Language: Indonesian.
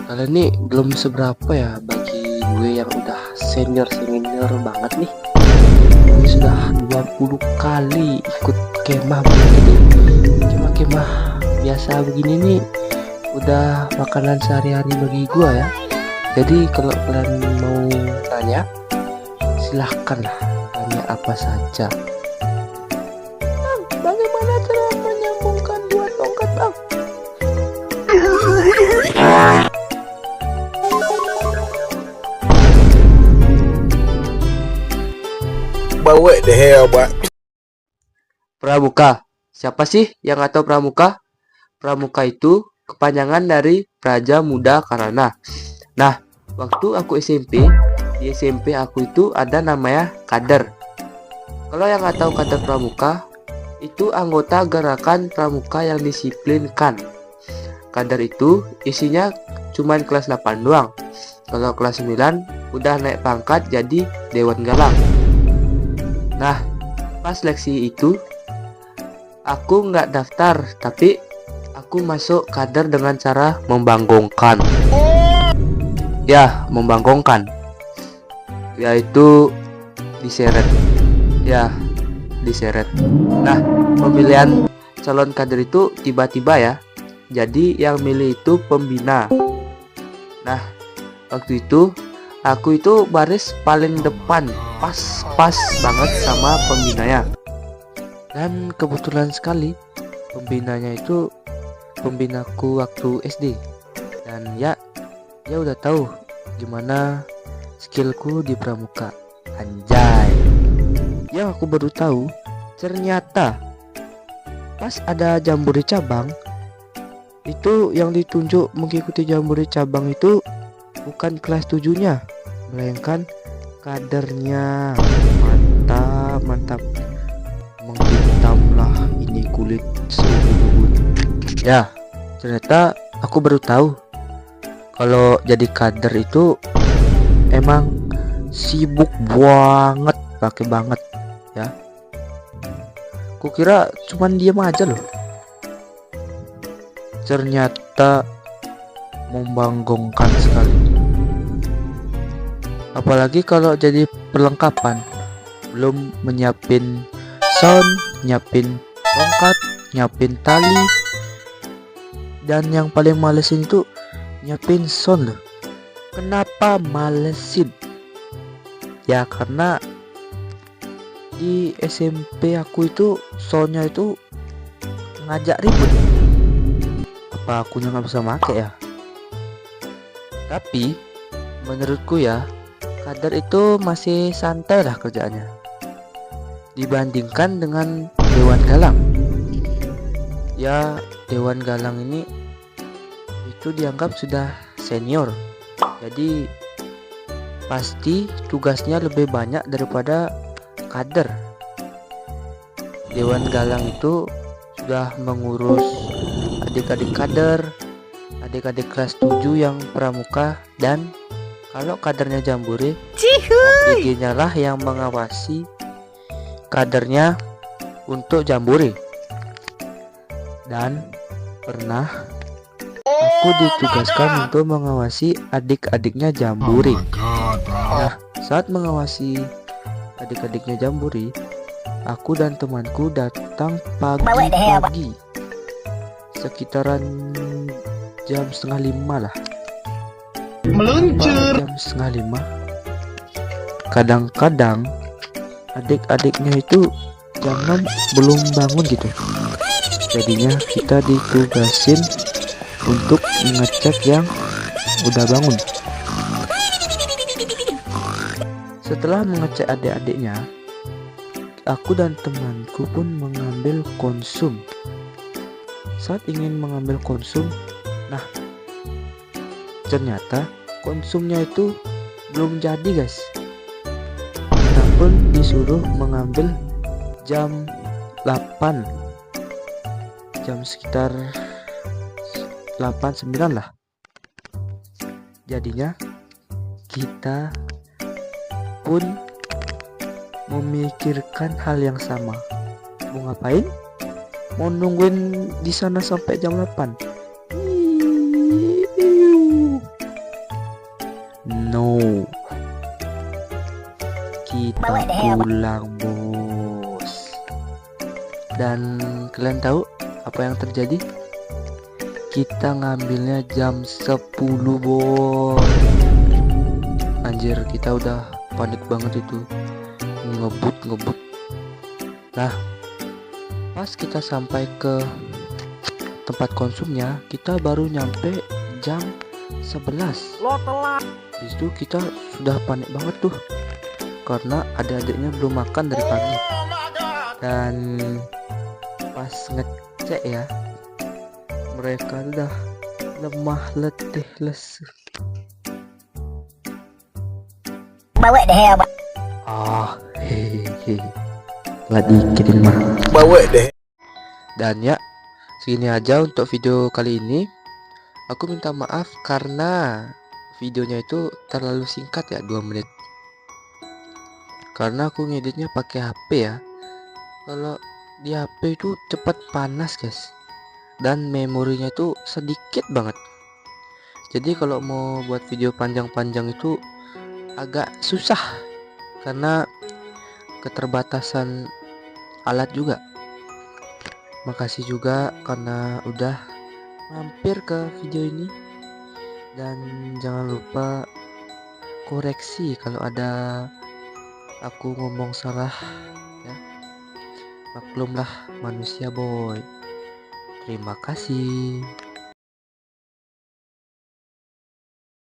Kalian nih belum seberapa ya bagi gue yang udah senior banget nih. Gue sudah 20 kali ikut kemah begini. Kemah-kemah biasa begini nih udah makanan sehari-hari bagi gue ya. Jadi kalau kalian mau tanya, silahkan lah tanya apa saja. Bang, bagaimana cara menyambungkan dua tongkat, Bang? But what the hell, boy? Pramuka. Siapa sih yang nggak tahu Pramuka? Pramuka itu kepanjangan dari Praja Muda Karana. Nah, waktu aku SMP, di SMP aku itu ada namanya kader. Kalau yang nggak tahu kader Pramuka, itu anggota gerakan pramuka yang disiplinkan. Kader itu isinya cuman kelas 8 doang. Kalau kelas 9 udah naik pangkat jadi Dewan Galang. Nah, pas seleksi itu aku nggak daftar, tapi aku masuk kader dengan cara membanggongkan. Ya, membanggongkan. Yaitu diseret. Ya, diseret. Nah, pemilihan calon kader itu tiba-tiba ya. Jadi yang milih itu pembina. Nah, waktu itu aku itu baris paling depan, pas banget sama pembinanya. Dan kebetulan sekali pembinanya itu pembinaku waktu SD. Dan ya udah tahu gimana skillku di pramuka. Anjay. Yang aku baru tahu, ternyata pas ada jambore cabang, itu yang ditunjuk mengikuti jambore cabang itu bukan kelas 7-nya, melainkan kadernya. Mantap. Menghitamlah ini kulit seubun-ubun. Ya, ternyata aku baru tahu kalau jadi kader itu emang sibuk banget, pakai banget ya. Kukira cuman diam aja loh. Ternyata membanggongkan sekali. Apalagi kalau jadi perlengkapan, belum menyiapin sound, nyiapin tongkat, nyiapin tali, dan yang paling malesin itu nyiapin sound loh. Kenapa malesin? Ya karena di SMP aku itu soundnya itu ngajak ribut. Apa akunya nggak bisa make ya? Tapi menurutku ya, kader itu masih santai lah kerjaannya dibandingkan dengan Dewan Galang. Ya, Dewan Galang ini itu dianggap sudah senior, jadi pasti tugasnya lebih banyak daripada kader. Dewan Galang itu sudah mengurus adik-adik kader, adik-adik kelas 7 yang pramuka, dan kalau kadernya jambore, ADG-nya lah yang mengawasi kadernya untuk jambore. Dan pernah aku ditugaskan untuk mengawasi adik-adiknya jambore. Nah, saat mengawasi adik-adiknya jambore, aku dan temanku datang pagi-pagi, sekitaran jam setengah 5 lah. Meluncur. Jam setengah 5. Kadang-kadang adik-adiknya itu jam 6 belum bangun gitu. Jadinya kita ditugasin untuk mengecek yang udah bangun. Setelah mengecek adik-adiknya, aku dan temanku pun mengambil konsum. Saat ingin mengambil konsum, nah ternyata konsumnya itu belum jadi guys. Kita pun disuruh mengambil jam 8, jam sekitar 8-9 lah. Jadinya kita pun memikirkan hal yang sama. Mau ngapain? Mau nungguin di sana sampai jam 8. pulang bos. Dan kalian tahu apa yang terjadi? Kita ngambilnya jam 10 bos. Anjir, kita udah panik banget itu, ngebut. Nah, pas kita sampai ke tempat konsumnya, kita baru nyampe jam 11. Lo telat. Di situ kita sudah panik banget tuh, karena adik-adiknya belum makan dari pagi. Dan pas ngecek ya, mereka udah lemah, letih, lesu. Bawa deh ya, Pak. Hehehe, telah dikit ini mah. Bawa deh. Dan ya, segini aja untuk video kali ini. Aku minta maaf karena videonya itu terlalu singkat ya, 2 menit. Karena aku ngeditnya pakai HP ya. Kalau di HP itu cepat panas guys, dan memorinya itu sedikit banget. Jadi kalau mau buat video panjang-panjang itu agak susah karena keterbatasan alat juga. Makasih juga karena udah mampir ke video ini, dan jangan lupa koreksi kalau ada aku ngomong salah ya. Maklumlah manusia boy. Terima kasih.